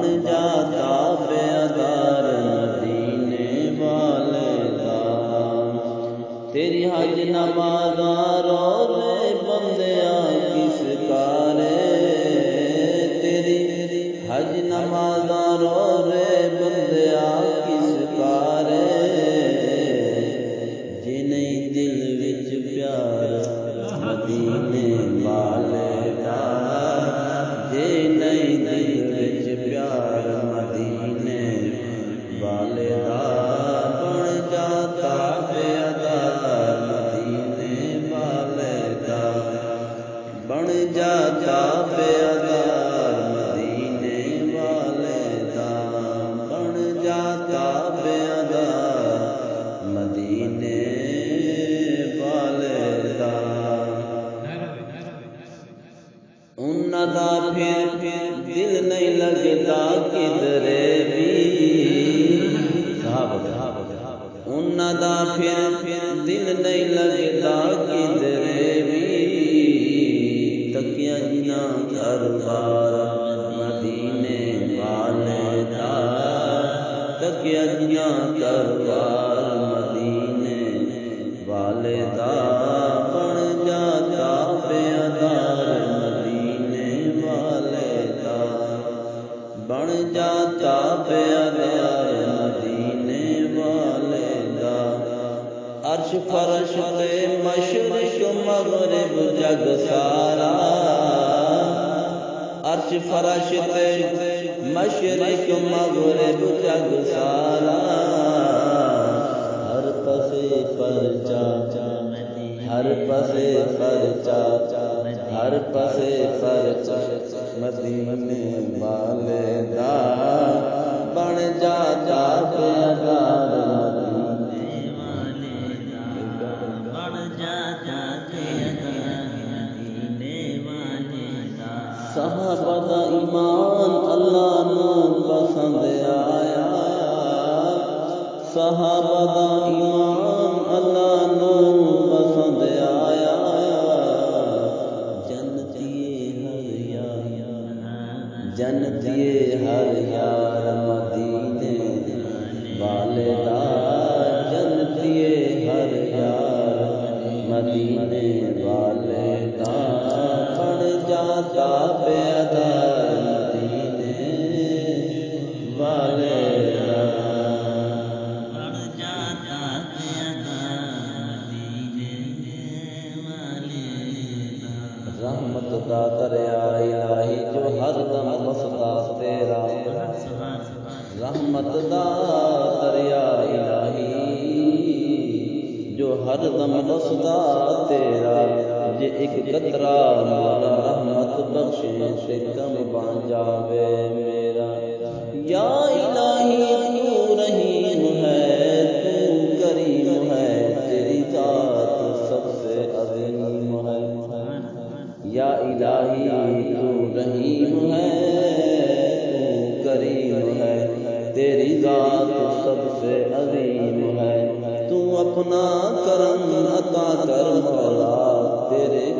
بن جاتا بیدار مدینے والے دا تیری حج نمازاں روزے بندیاں کس کارے تیری حج نمازاں روزے بندیاں کس کارے جنہیں دل وچ پیار مدینے والے دا جنہیں دل وچ پیار مدینے والے دا بن جاتا بیدار مدینے والے دا بن جاتا بیدار مدینے والے دا بن جاتا بیدار مدینے والے دا انہاں دا پھر دل نہیں لگتا کدھرے بھی انہاں دا پھر دل نہیں لگتا کدھرے بھی تکیا جنا گھر بار مدینے والے دا تکیا جنا گھر بار مدینے والے دا بن جاتا بیدار مدینے والے دا بن جاتا بیدار مدینے والے دا عرش فرش تے مشرق مغرب جگ سارا عرش فرش تے مشرق مغرب جگ سارا ہر پسے پرچا ہر پسے پرچا ہر پسے پرچا مدینے والے دا بن جاتا بیدار مدینے والے دا بن جاتا بیدار مدینے والے دا صحابہ دا ایمان اللہ نو پسند آیا صحابہ دا ایمان اللہ نو پسند آیا جنتی ہر یار مدینے والے دا جنتی ہر یار مدینے والے دا بن جاتا بیدار مدینے والے دا بن جاتا بیدار مدینے والے دا رحمت دا دریا الہی جو ہر دم وسدا تیرا رحمت دا دریا الہی جو ہر دم وسدا تیرا جے ایک قطرہ مولا رحمت بخشے سے کم بن جاوے میرا یا الہی تو رحیم ہے تو کریم ہے تیری ذات سب سے عظیم ہے یا الہی تو رحیم ہے تو کریم ہے تیری ذات سب سے عظیم ہے تو اپنا کرم عطا کر مولا تیرے